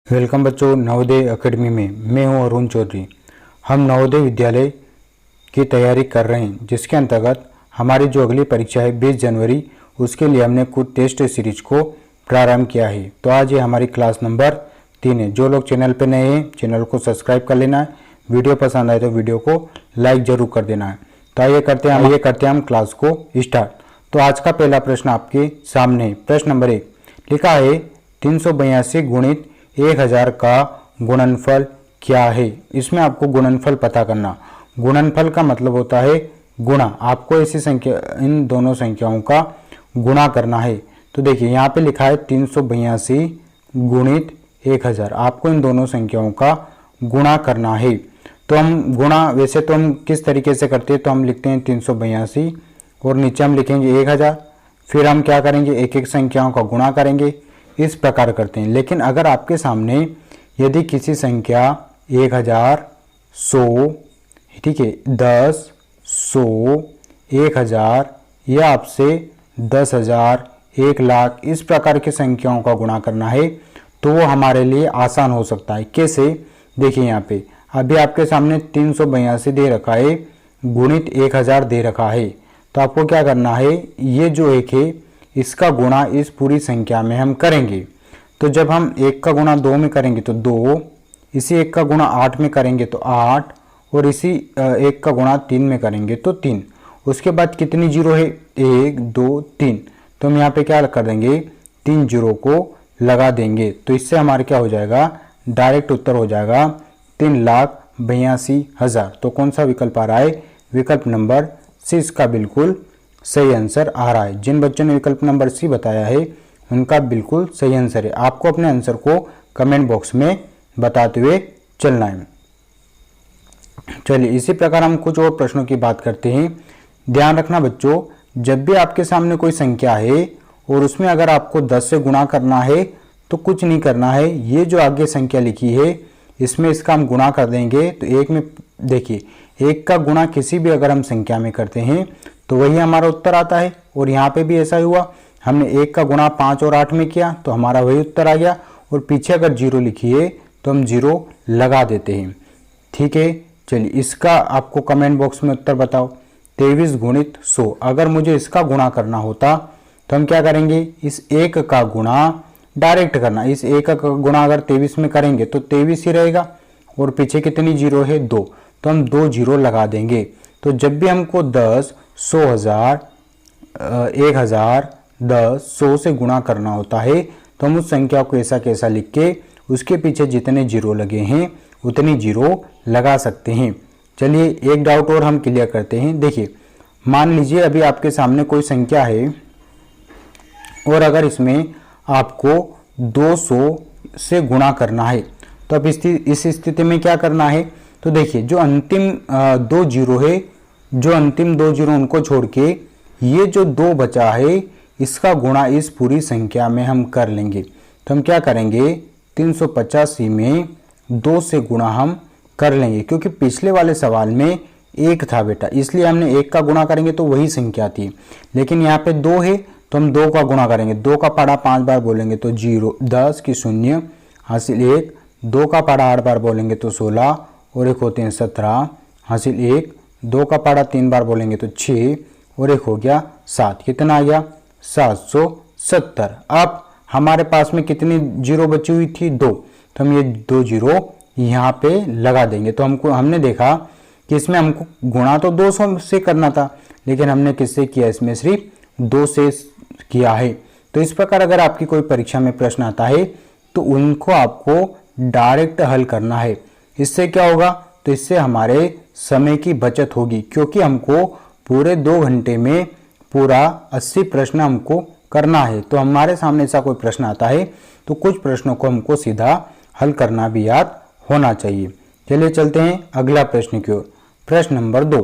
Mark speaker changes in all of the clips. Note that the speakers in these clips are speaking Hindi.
Speaker 1: वेलकम बच्चों, नवोदय एकेडमी में मैं हूं अरुण चौधरी। हम नवोदय विद्यालय की तैयारी कर रहे हैं, जिसके अंतर्गत हमारी जो अगली परीक्षा है 20 जनवरी, उसके लिए हमने कुछ टेस्ट सीरीज को प्रारंभ किया है। तो आज ये हमारी क्लास नंबर 3 है। जो लोग चैनल पर नए हैं, चैनल को सब्सक्राइब कर लेना है। वीडियो पसंद आए तो वीडियो को लाइक जरूर कर देना है। तो आइए करते हैं हम क्लास को स्टार्ट। तो आज का पहला प्रश्न आपके सामने, प्रश्न नंबर 1 लिखा है 382 गुणित 1000 का गुणनफल क्या है। इसमें आपको गुणनफल पता करना। गुणनफल का मतलब होता है गुणा। आपको ऐसी संख्या, इन दोनों संख्याओं का गुणा करना है। तो देखिए यहाँ पे लिखा है 382 गुणित 1000। आपको इन दोनों संख्याओं का गुणा करना है। तो हम गुणा वैसे तो हम किस तरीके से करते हैं, तो हम लिखते हैं 382 और नीचे हम लिखेंगे 1000। फिर हम क्या करेंगे, एक एक संख्याओं का गुणा करेंगे, इस प्रकार करते हैं। लेकिन अगर आपके सामने यदि किसी संख्या 1000, 100, ठीक है, 10, 100, 1000 या आपसे 10,000, 1,00,000 इस प्रकार की संख्याओं का गुणा करना है, तो वो हमारे लिए आसान हो सकता है। कैसे, देखिए यहाँ पे अभी आपके सामने 382 दे रखा है, गुणित 1000 दे रखा है। तो आपको क्या करना है, ये जो एक है इसका गुणा इस पूरी संख्या में हम करेंगे। तो जब हम 1 का गुणा 2 में करेंगे तो 2, इसी 1 का गुणा 8 में करेंगे तो 8, और इसी 1 का गुणा 3 में करेंगे तो 3। उसके बाद कितनी जीरो है, 1, 2, 3। तो हम यहाँ पे क्या कर देंगे, 3 जीरो को लगा देंगे। तो इससे हमारा क्या हो जाएगा, डायरेक्ट उत्तर हो जाएगा 3,82,000। तो कौन सा विकल्प आ रहा है, विकल्प नंबर सी इसका बिल्कुल सही आंसर आ रहा है। जिन बच्चों ने विकल्प नंबर सी बताया है उनका बिल्कुल सही आंसर है। आपको अपने आंसर को कमेंट बॉक्स में बताते हुए चलना है। चलिए इसी प्रकार हम कुछ और प्रश्नों की बात करते हैं। ध्यान रखना बच्चों, जब भी आपके सामने कोई संख्या है और उसमें अगर आपको 10 से गुणा करना है तो कुछ नहीं करना है। ये जो आगे संख्या लिखी है इसमें इसका हम गुणा कर देंगे। तो एक में देखिए, 1 का गुणा किसी भी अगर हम संख्या में करते हैं तो वही हमारा उत्तर आता है। और यहाँ पे भी ऐसा ही हुआ, हमने 1 का गुणा 5 और 8 में किया तो हमारा वही उत्तर आ गया। और पीछे अगर जीरो लिखी है तो हम जीरो लगा देते हैं। ठीक है, चलिए इसका आपको कमेंट बॉक्स में उत्तर बताओ। 23 गुणित 100, अगर मुझे इसका गुणा करना होता तो हम क्या करेंगे, इस 1 का गुणा डायरेक्ट करना। इस 1 का गुणा अगर 23 में करेंगे तो 23 ही रहेगा, और पीछे कितनी जीरो है, 2। तो हम 2 जीरो लगा देंगे। तो जब भी हमको 10, 100,000, 1000, 10, 100 से गुणा करना होता है तो हम उस संख्या को ऐसा कैसा लिख के उसके पीछे जितने जीरो लगे हैं उतनी जीरो लगा सकते हैं। चलिए एक डाउट और हम क्लियर करते हैं। देखिए मान लीजिए अभी आपके सामने कोई संख्या है और अगर इसमें आपको 200 से गुणा करना है तो अब इस स्थिति में क्या करना है। तो देखिए जो अंतिम 2 जीरो है, जो अंतिम 2 जीरो उनको छोड़ के ये जो 2 बचा है इसका गुणा इस पूरी संख्या में हम कर लेंगे। तो हम क्या करेंगे, 385 में 2 से गुणा हम कर लेंगे, क्योंकि पिछले वाले सवाल में 1 था बेटा, इसलिए हमने 1 का गुणा करेंगे तो वही संख्या थी। लेकिन यहाँ पे 2 है तो हम 2 का गुणा करेंगे। 2 का पढ़ा 5 बार बोलेंगे तो 0, 10 की 0 हासिल 1, 2 का पढ़ा 8 बार बोलेंगे तो 16 और एक होते हैं 17 हासिल 1, 2 का पढ़ा 3 बार बोलेंगे तो 6 और एक हो गया 7। कितना आ गया, 770। अब हमारे पास में कितनी जीरो बची हुई थी, 2। तो हम ये 2 जीरो यहाँ पे लगा देंगे। तो हमने देखा कि इसमें हमको गुणा तो 200 से करना था, लेकिन हमने किससे किया, इसमें सिर्फ 2 से किया है। तो इस प्रकार अगर आपकी कोई परीक्षा में प्रश्न आता है तो उनको आपको डायरेक्ट हल करना है। इससे क्या होगा, तो इससे हमारे समय की बचत होगी, क्योंकि हमको पूरे 2 घंटे में पूरा 80 प्रश्न हमको करना है। तो हमारे सामने ऐसा कोई प्रश्न आता है तो कुछ प्रश्नों को हमको सीधा हल करना भी याद होना चाहिए। चलिए चलते हैं अगला प्रश्न की ओर। प्रश्न नंबर 2,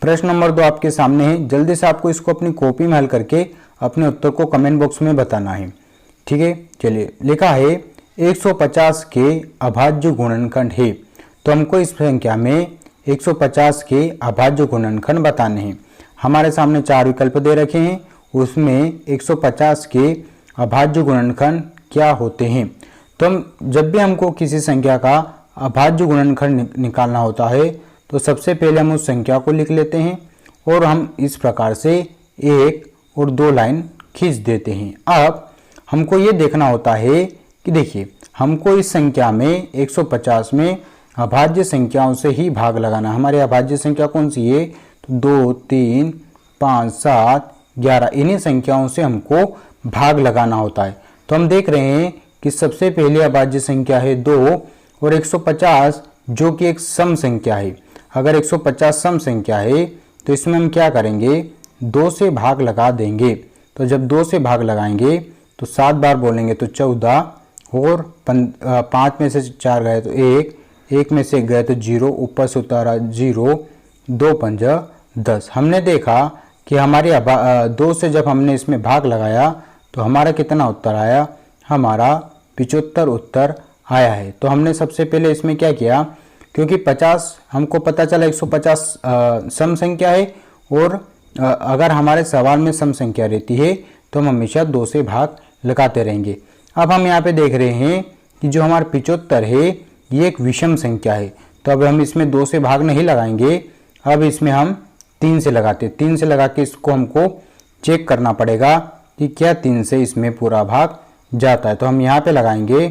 Speaker 1: प्रश्न नंबर 2 आपके सामने है। जल्दी से आपको इसको अपनी कॉपी में हल करके अपने उत्तर को कमेंट बॉक्स में बताना है। ठीक है, चलिए लिखा है 150 के अभाज्य गुणनखंड है। तो हमको इस संख्या में 150 के अभाज्य गुणनखंड बताने हैं। हमारे सामने 4 विकल्प दे रखे हैं, उसमें 150 के अभाज्य गुणनखंड क्या होते हैं। तो हम जब भी हमको किसी संख्या का अभाज्य गुणनखंड निकालना होता है तो सबसे पहले हम उस संख्या को लिख लेते हैं और हम इस प्रकार से 1 और 2 लाइन खींच देते हैं। अब हमको ये देखना होता है कि देखिए हमको इस संख्या में 150 में अभाज्य संख्याओं से ही भाग लगाना। हमारी अभाज्य संख्या कौन सी है? तो 2, 3, 5, 7, 11 इन्हीं संख्याओं से हमको भाग लगाना होता है। तो हम देख रहे हैं कि सबसे पहले अभाज्य संख्या है 2 और 150 जो कि एक सम संख्या है। अगर 150 सम संख्या है तो इसमें हम क्या करेंगे? 2 से भाग लगा देंगे। तो जब 2 से भाग लगाएंगे तो 7 बार बोलेंगे तो 14 और 5 में से 4 गए तो 1 में से 1 गए तो 0, ऊपर से उतारा 0, 2 पंजा 10। हमने देखा कि हमारी 2 से जब हमने इसमें भाग लगाया तो हमारा कितना उत्तर आया? हमारा 75 उत्तर आया है। तो हमने सबसे पहले इसमें क्या किया, क्योंकि 50 हमको पता चला 150 सम संख्या है और अगर हमारे सवाल में सम संख्या रहती है तो हम हमेशा 2 से भाग लगाते रहेंगे। अब हम यहाँ पे देख रहे हैं कि जो हमारा 75 है ये एक विषम संख्या है, तो अब हम इसमें 2 से भाग नहीं लगाएंगे, अब इसमें हम 3 से लगाते। 3 से लगा के इसको हमको चेक करना पड़ेगा कि क्या 3 से इसमें पूरा भाग जाता है। तो हम यहाँ पे लगाएंगे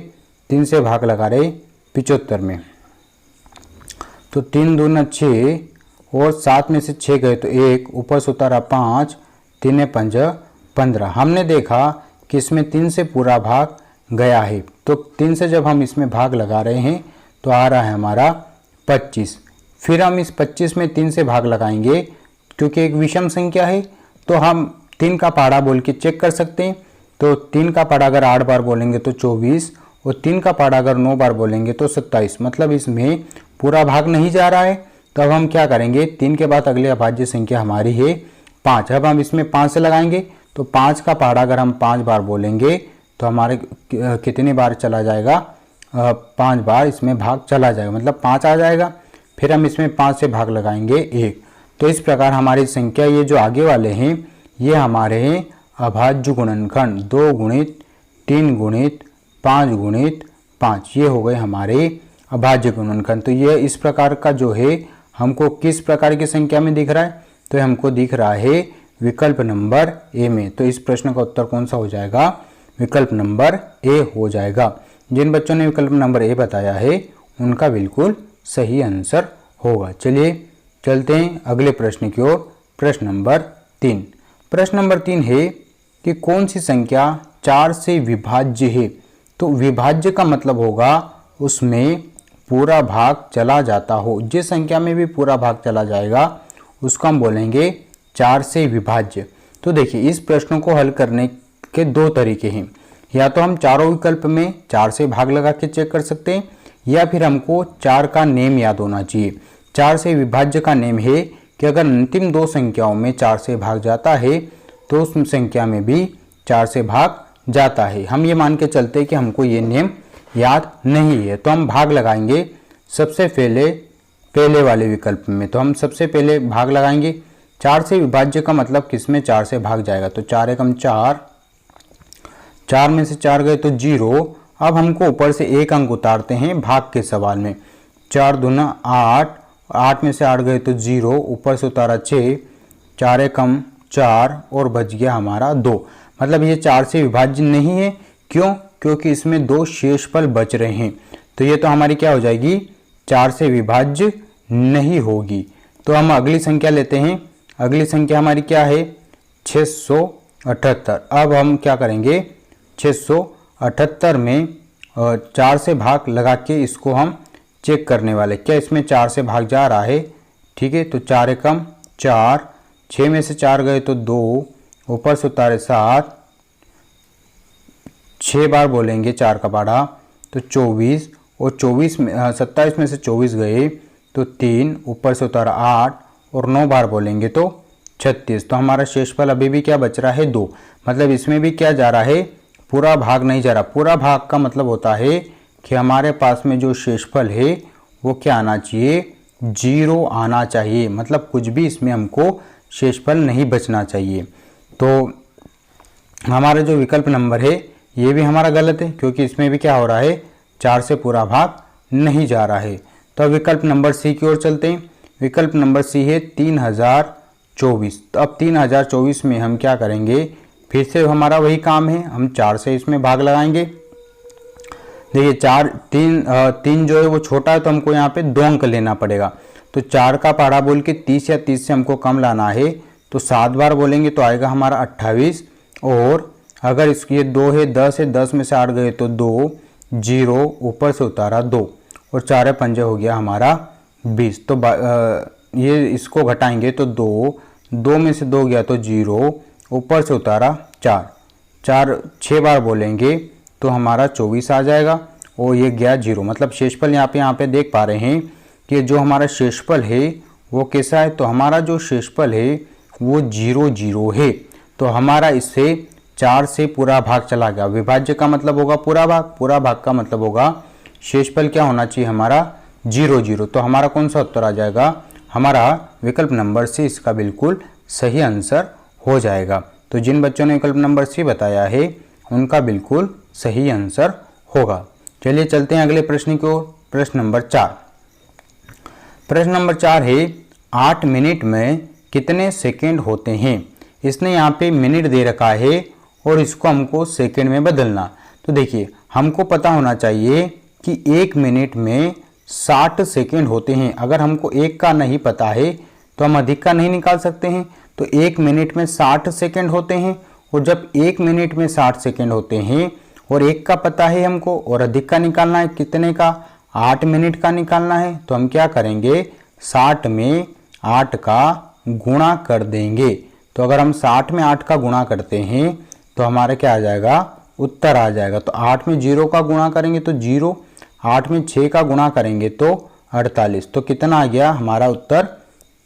Speaker 1: 3 से भाग लगा रहे 75 में, तो 3 दूना 6 और 7 में से 6 गए तो 1, ऊपर से उतारा 5, 3 पंजा 15। हमने देखा कि इसमें 3 से पूरा भाग गया है, तो 3 से जब हम इसमें भाग लगा रहे हैं तो आ रहा है हमारा 25। फिर हम इस 25 में 3 से भाग लगाएंगे, क्योंकि एक विषम संख्या है तो हम 3 का पाड़ा बोल के चेक कर सकते हैं। तो 3 का पाड़ा अगर 8 बार बोलेंगे तो 24 और 3 का पाड़ा अगर 9 बार बोलेंगे तो 27, मतलब इसमें पूरा भाग नहीं जा रहा है। तो अब हम क्या करेंगे? 3 के बाद अगली अभाज्य संख्या हमारी है 5। अब हम इसमें 5 से लगाएंगे तो 5 का पाड़ा अगर हम 5 बार बोलेंगे तो हमारे कितनी बार चला जाएगा? 5 बार इसमें भाग चला जाएगा, मतलब 5 आ जाएगा। फिर हम इसमें 5 से भाग लगाएंगे 1। तो इस प्रकार हमारी संख्या ये जो आगे वाले हैं ये हमारे हैं अभाज्य गुणनखंड 2 गुणित 3 गुणित 5 गुणित 5, ये हो गए हमारे अभाज्य गुणनखंड। तो ये इस प्रकार का जो है हमको किस प्रकार की संख्या में दिख रहा है? तो हमको दिख रहा है विकल्प नंबर ए में। तो इस प्रश्न का उत्तर कौन सा हो जाएगा? विकल्प नंबर ए हो जाएगा। जिन बच्चों ने विकल्प नंबर ए बताया है उनका बिल्कुल सही आंसर होगा। चलिए चलते हैं अगले प्रश्न की ओर। प्रश्न नंबर 3। प्रश्न नंबर 3 है कि कौन सी संख्या 4 से विभाज्य है? तो विभाज्य का मतलब होगा उसमें पूरा भाग चला जाता हो। जिस संख्या में भी पूरा भाग चला जाएगा उसको हम बोलेंगे 4 से विभाज्य। तो देखिए इस प्रश्न को हल करने के 2 तरीके हैं। या तो हम चारों विकल्प में 4 से भाग लगा के चेक कर सकते हैं, या फिर हमको 4 का नेम याद होना चाहिए। 4 से विभाज्य का नेम है कि अगर अंतिम 2 संख्याओं में 4 से भाग जाता है तो उस संख्या में भी 4 से भाग जाता है। हम ये मान के चलते कि हमको ये नेम याद नहीं है, तो हम भाग लगाएंगे सबसे पहले वाले विकल्प में। तो हम सबसे पहले भाग लगाएंगे 4 से विभाज्य का मतलब किसमें 4 से भाग जाएगा? तो 4 एकम 4, 4 में से 4 गए तो 0। अब हमको ऊपर से 1 अंक उतारते हैं भाग के सवाल में। 4 दूना 8, 8 में से 8 गए तो 0, ऊपर से उतारा 6, 4 एकम 4 और बच गया हमारा 2। मतलब ये 4 से विभाज्य नहीं है। क्यों? क्योंकि इसमें 2 शेषफल बच रहे हैं, तो ये तो हमारी क्या हो जाएगी? 4 से विभाज्य नहीं होगी। तो हम अगली संख्या लेते हैं। अगली संख्या हमारी क्या है? 678। अब हम क्या करेंगे? 678 में 4 से भाग लगा के इसको हम चेक करने वाले, क्या इसमें 4 से भाग जा रहा है? ठीक है, तो 4 एकम 4, 6 में से 4 गए तो 2, ऊपर से उतारे 7, 6 बार बोलेंगे 4 का पाड़ा तो 24, और 27 में से 24 गए तो 3, ऊपर से उतारा 8 और 9 बार बोलेंगे तो 36। तो हमारा शेषफल अभी भी क्या बच रहा है? 2। मतलब इसमें भी क्या जा रहा है? पूरा भाग नहीं जा रहा। पूरा भाग का मतलब होता है कि हमारे पास में जो शेषफल है वो क्या आना चाहिए? 0 आना चाहिए। मतलब कुछ भी इसमें हमको शेषफल नहीं बचना चाहिए। तो हमारा जो विकल्प नंबर है ये भी हमारा गलत है क्योंकि इसमें भी क्या हो रहा है, 4 से पूरा भाग नहीं जा रहा है। तो अब विकल्प नंबर सी की ओर चलते हैं। विकल्प नंबर सी है 3024। तो अब 3024 में हम क्या करेंगे, फिर से हमारा वही काम है, हम 4 से इसमें भाग लगाएंगे। देखिए 3 जो है वो छोटा है तो हमको यहाँ पे 2 अंक लेना पड़ेगा। तो 4 का पहाड़ा बोल के 30 या 30 से हमको कम लाना है, तो 7 बार बोलेंगे तो आएगा हमारा 28। और अगर इसकी 2 है, 10 है, 10 में से 8 गए तो 2, 0 ऊपर से उतारा 2 और 4 पंजे हो गया हमारा 20। तो ये इसको घटाएंगे तो 2 में से 2 गया तो 0, ऊपर से उतारा 4 6 बार बोलेंगे तो हमारा 24 आ जाएगा और ये गया 0। मतलब शेषफल यहाँ पे देख पा रहे हैं कि जो हमारा शेषफल है वो कैसा है, तो हमारा जो शेषफल है वो 0 0 है। तो हमारा इससे 4 से पूरा भाग चला गया। विभाज्य का मतलब होगा पूरा भाग का मतलब होगा शेषफल क्या होना चाहिए हमारा 0 0। तो हमारा कौन सा उत्तर आ जाएगा, हमारा विकल्प नंबर सी इसका बिल्कुल सही आंसर हो जाएगा। तो जिन बच्चों ने विकल्प नंबर सी बताया है उनका बिल्कुल सही आंसर होगा। चलिए चलते हैं अगले प्रश्न की ओर। प्रश्न नंबर 4। प्रश्न नंबर 4 है 8 मिनट में कितने सेकंड होते हैं। इसने यहाँ पे मिनट दे रखा है और इसको हमको सेकंड में बदलना। तो देखिए हमको पता होना चाहिए कि 1 मिनट में 60 सेकंड होते हैं। अगर हमको 1 का नहीं पता है तो हम अधिक का नहीं निकाल सकते हैं। तो 1 मिनट में 60 सेकंड होते हैं और जब 1 मिनट में 60 सेकंड होते हैं और 1 का पता है हमको और अधिक का निकालना है, कितने का, 8 मिनट का निकालना है, तो हम क्या करेंगे 60 में 8 का गुणा कर देंगे। तो अगर हम 60 में 8 का गुणा करते हैं तो हमारा क्या आ जाएगा, उत्तर आ जाएगा। तो 8 में 0 का गुणा करेंगे तो 0, 8 में 6 का गुणा करेंगे तो 48। तो कितना आ गया हमारा उत्तर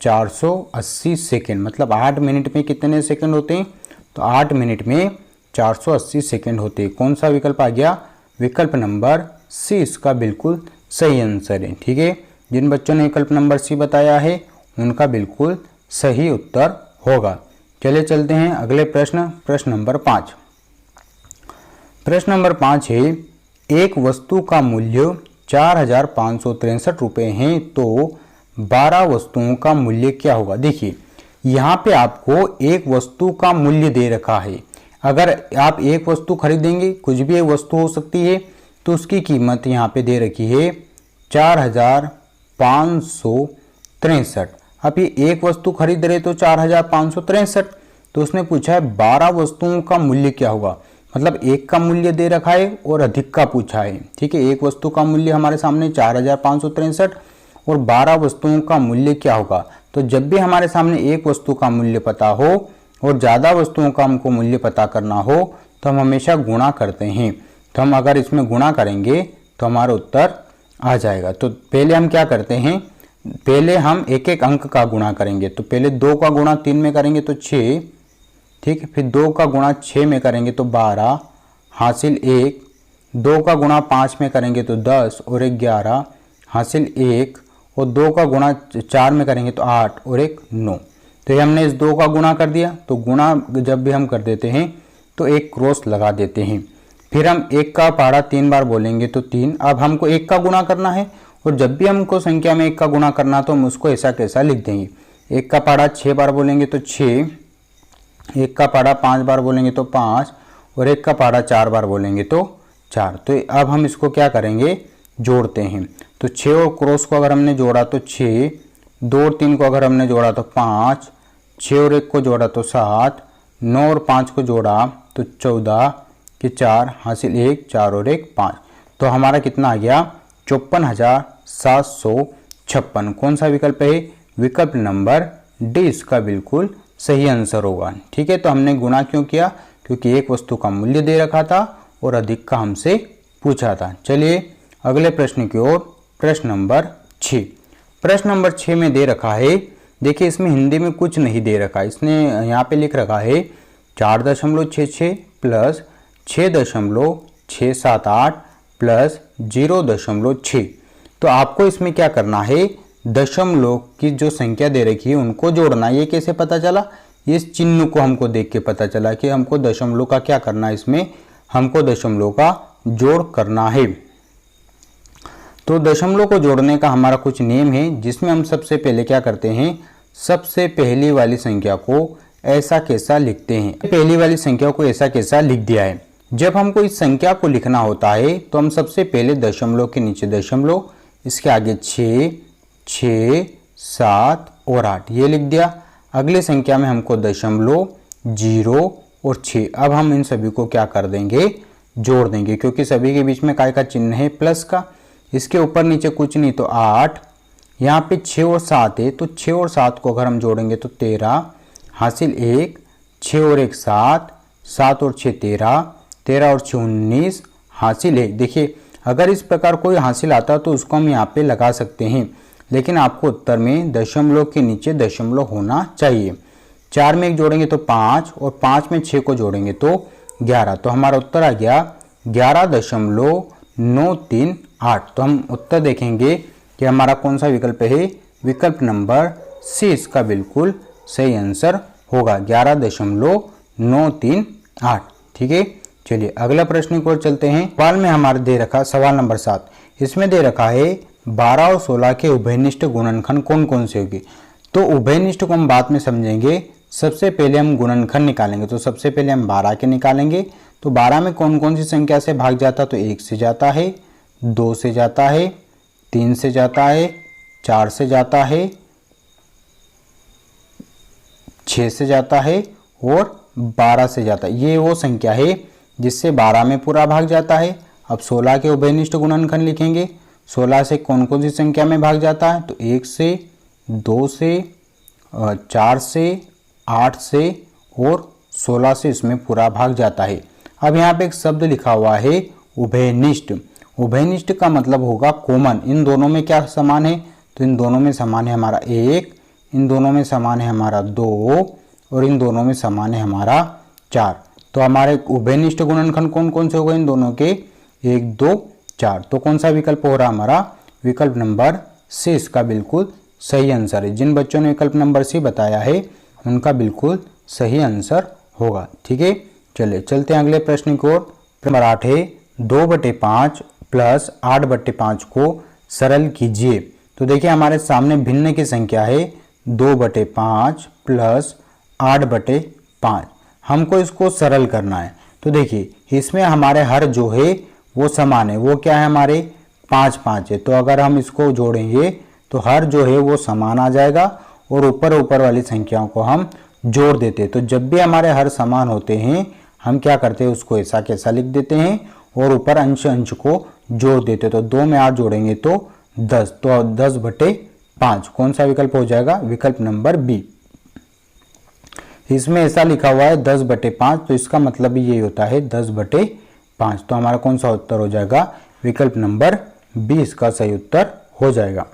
Speaker 1: 480 सेकेंड। मतलब 8 मिनट में कितने सेकेंड होते हैं, तो 8 मिनट में 480 सेकेंड होते हैं। कौन सा विकल्प आ गया, विकल्प नंबर सी इसका बिल्कुल सही आंसर है। ठीक है, जिन बच्चों ने विकल्प नंबर सी बताया है उनका बिल्कुल सही उत्तर होगा। चलिए चलते हैं अगले प्रश्न। प्रश्न नंबर 5। प्रश्न नंबर 5 है एक वस्तु का मूल्य 4563 रुपये है तो 12 वस्तुओं का मूल्य क्या होगा। देखिए यहाँ पे आपको एक वस्तु का मूल्य दे रखा है। अगर आप एक वस्तु खरीदेंगे, कुछ भी एक वस्तु हो सकती है, तो उसकी कीमत यहाँ पे दे रखी है 4563। अब ये एक वस्तु खरीद रहे तो 4563, तो उसने पूछा है 12 वस्तुओं का मूल्य क्या होगा। मतलब एक का मूल्य दे रखा है और अधिक का पूछा है। ठीक है, एक वस्तु का मूल्य हमारे सामने 4563 और 12 वस्तुओं का मूल्य क्या होगा। तो जब भी हमारे सामने एक वस्तु का मूल्य पता हो और ज़्यादा वस्तुओं का हमको मूल्य पता करना हो तो हम हमेशा गुणा करते हैं। तो हम अगर इसमें गुणा करेंगे तो हमारा उत्तर आ जाएगा। तो पहले हम क्या करते हैं, पहले हम एक एक अंक का गुणा करेंगे। तो पहले 2 का गुणा 3 में करेंगे तो 6, ठीक है, फिर 2 का गुणा 6 में करेंगे तो 12 हासिल 1, 2 का गुणा 5 में करेंगे तो 10 और 1 11 हासिल 1, और 2 का गुणा 4 में करेंगे तो 8 और 1 9। तो ये हमने इस 2 का गुणा कर दिया। तो गुणा जब भी हम कर देते हैं तो एक क्रॉस लगा देते हैं। फिर हम 1 का पहाड़ा 3 बार बोलेंगे तो 3। अब हमको 1 का गुणा करना है और जब भी हमको संख्या में 1 का गुणा करना तो हम उसको ऐसा कैसा लिख देंगे। 1 का पहाड़ा 6 बार बोलेंगे तो 6, 1 का पहाड़ा 5 बार बोलेंगे तो 5 और 1 का पहाड़ा 4 बार बोलेंगे तो 4। तो अब हम इसको क्या करेंगे, जोड़ते हैं। तो 6 और क्रॉस को अगर हमने जोड़ा तो 6, 2 और 3 को अगर हमने जोड़ा तो 5, 6 और 1 को जोड़ा तो 7, 9 और 5 को जोड़ा तो 14 के 4 हासिल 1, 4 और 1 5। तो हमारा कितना आ गया 54,756। कौन सा विकल्प है, विकल्प नंबर डी इसका बिल्कुल सही आंसर होगा। ठीक है, तो हमने गुणा क्यों किया, क्योंकि एक वस्तु का मूल्य दे रखा था और अधिक का हमसे पूछा था। चलिए अगले प्रश्न की ओर। प्रश्न नंबर 6। प्रश्न नंबर 6 में दे रखा है, देखिए इसमें हिंदी में कुछ नहीं दे रखा है। इसने यहाँ पे लिख रखा है 4.66 प्लस 6.678 प्लस 0.6। तो आपको इसमें क्या करना है, दशमलव की जो संख्या दे रखी है उनको जोड़ना। ये कैसे पता चला, इस चिन्ह को हमको देख के पता चला कि हमको दशमलव का क्या करना है, इसमें हमको दशमलव का जोड़ करना है। तो दशमलव को जोड़ने का हमारा कुछ नियम है, जिसमें हम सबसे पहले क्या करते हैं, सबसे पहली वाली संख्या को ऐसा कैसा लिखते हैं। पहली वाली संख्या को ऐसा कैसा लिख दिया है। जब हमको इस संख्या को लिखना होता है तो हम सबसे पहले दशमलव के नीचे दशमलव, इसके आगे 6, 6, 7 और 8 ये लिख दिया। अगली संख्या में हमको दशमलव, 0 और 6। अब हम इन सभी को क्या कर देंगे, जोड़ देंगे, क्योंकि सभी के बीच में काय का चिन्ह है, प्लस का। इसके ऊपर नीचे कुछ नहीं तो 8, यहाँ पे 6 और 7 है, तो 6 और 7 को अगर हम जोड़ेंगे तो 13 हासिल 1, 6 और 1 7, 7 और 6 13, 13 और 6 19 हासिल 1। देखिए अगर इस प्रकार कोई हासिल आता तो उसको हम यहाँ पे लगा सकते हैं, लेकिन आपको उत्तर में दशमलव के नीचे दशमलव होना चाहिए। 4 में 1 जोड़ेंगे तो 5 और 5 में 6 को जोड़ेंगे तो 11। तो हमारा उत्तर आ गया 11.938। तो हम उत्तर देखेंगे कि हमारा कौन सा विकल्प है, विकल्प नंबर सी इसका बिल्कुल सही आंसर होगा, 11.938। ठीक है, चलिए अगला प्रश्न की ओर चलते हैं। सवाल में हमारे दे रखा सवाल नंबर 7, इसमें दे रखा है 12 और 16 के उभयनिष्ठ गुणनखंड कौन कौन से होगी। तो उभयनिष्ठ को हम बाद में समझेंगे, सबसे पहले हम गुणनखंड निकालेंगे। तो सबसे पहले हम 12 के निकालेंगे। तो 12 में कौन कौन सी संख्या से भाग जाता, तो 1 से जाता है, 2 से जाता है, 3 से जाता है, 4 से जाता है, 6 से जाता है और 12 से जाता है। ये वो संख्या है जिससे 12 में पूरा भाग जाता है। अब 16 के उभयनिष्ठ गुणनखंड लिखेंगे। 16 से कौन कौन सी संख्या में भाग जाता है, तो 1 से, 2 से, 4 से, 8 से और 16 से इसमें पूरा भाग जाता है। अब यहाँ पे एक शब्द लिखा हुआ है उभयनिष्ठ। उभयनिष्ठ का मतलब होगा कॉमन। इन दोनों में क्या समान है, तो इन दोनों में समान है हमारा 1, इन दोनों में समान है हमारा 2 और इन दोनों में समान है हमारा 4। तो हमारे उभयनिष्ठ गुणनखंड कौन कौन से हो गए इन दोनों के, 1, 2, 4। तो कौन सा विकल्प हो रहा हमारा, विकल्प नंबर सी इसका बिल्कुल सही आंसर है। जिन बच्चों ने विकल्प नंबर सी बताया है उनका बिल्कुल सही आंसर होगा। ठीक है, चलिए चलते हैं अगले प्रश्न की ओर। नंबर 8 है 2/5 प्लस 8/5 को सरल कीजिए। तो देखिए हमारे सामने भिन्न की संख्या है 2/5 प्लस 8/5। हमको इसको सरल करना है। तो देखिए इसमें हमारे हर जो है वो समान है, वो क्या है हमारे 5 5 है। तो अगर हम इसको जोड़ेंगे तो हर जो है वो समान आ जाएगा और ऊपर ऊपर वाली संख्याओं को हम जोड़ देते हैं। तो जब भी हमारे हर समान होते हैं हम क्या करते हैं, उसको ऐसा कैसा लिख देते हैं और ऊपर अंश अंश को जोड़ देते हैं। तो 2 में 8 जोड़ेंगे तो 10, तो 10/5 कौन सा विकल्प हो जाएगा, विकल्प नंबर बी। इसमें ऐसा लिखा हुआ है 10/5, तो इसका मतलब भी यही होता है 10/5। तो हमारा कौन सा उत्तर हो जाएगा, विकल्प नंबर बी इसका सही उत्तर हो जाएगा।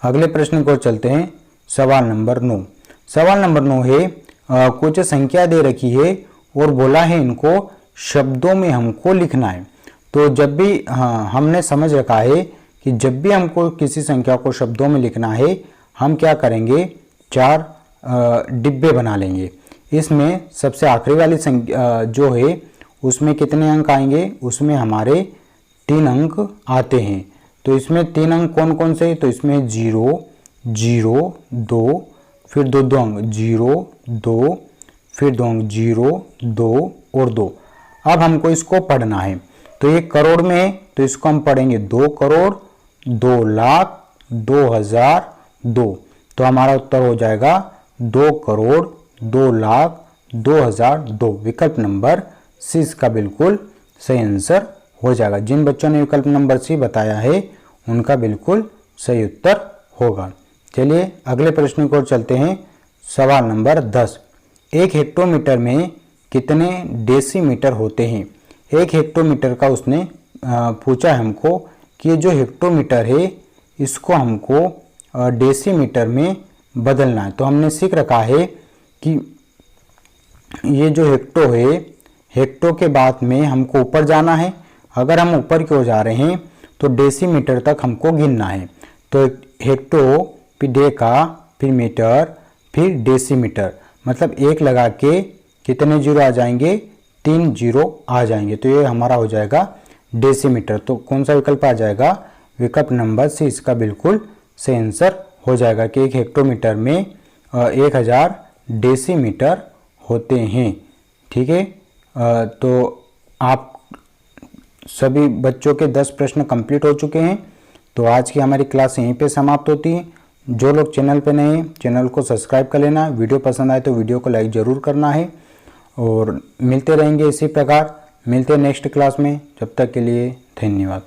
Speaker 1: अगले प्रश्न को चलते हैं, सवाल नंबर 9। सवाल नंबर 9 है कुछ संख्या दे रखी है और बोला है इनको शब्दों में हमको लिखना है। तो जब भी हमने समझ रखा है कि जब भी हमको किसी संख्या को शब्दों में लिखना है हम क्या करेंगे, 4 डिब्बे बना लेंगे। इसमें सबसे आखिरी वाली संख्या जो है उसमें कितने अंक आएंगे, उसमें हमारे 3 अंक आते हैं। तो इसमें 3 अंक कौन कौन से, तो इसमें 0, 0, 2, फिर 2 अंक 0, 2, फिर 2 अंक 0, 2 और 2। अब हमको इसको पढ़ना है। तो ये करोड़ में है तो इसको हम पढ़ेंगे 2 करोड़ 2 लाख 2002। तो हमारा उत्तर हो जाएगा 2 करोड़ 2 लाख 2002। विकल्प नंबर सी इसका बिल्कुल सही आंसर हो जाएगा। जिन बच्चों ने विकल्प नंबर सी बताया है उनका बिल्कुल सही उत्तर होगा। चलिए अगले प्रश्न की ओर चलते हैं। सवाल नंबर 10, 1 हेक्टोमीटर में कितने डेसीमीटर होते हैं। 1 हेक्टोमीटर का उसने पूछा हमको कि ये जो हेक्टोमीटर है इसको हमको डेसीमीटर में बदलना है। तो हमने सीख रखा है कि ये जो हेक्टो है, हेक्टो के बाद में हमको ऊपर जाना है। अगर हम ऊपर की ओर जा रहे हैं तो डेसीमीटर तक हमको गिनना है। तो हेक्टो, फिर डेका, फिर मीटर, फिर डेसीमीटर, मतलब 1 लगा के कितने जीरो आ जाएंगे, 3 जीरो आ जाएंगे, तो ये हमारा हो जाएगा डेसीमीटर। तो कौन सा विकल्प आ जाएगा? विकल्प नंबर सी इसका बिल्कुल सही आंसर हो जाएगा कि 1 हेक्टोमीटर में 1000 डेसीमीटर होते हैं। ठीक है, तो आप सभी बच्चों के 10 प्रश्न कंप्लीट हो चुके हैं। तो आज की हमारी क्लास यहीं पे समाप्त होती है। जो लोग चैनल पे नए हैं चैनल को सब्सक्राइब कर लेना। वीडियो पसंद आए तो वीडियो को लाइक ज़रूर करना है और मिलते रहेंगे इसी प्रकार। मिलते हैं नेक्स्ट क्लास में, जब तक के लिए धन्यवाद।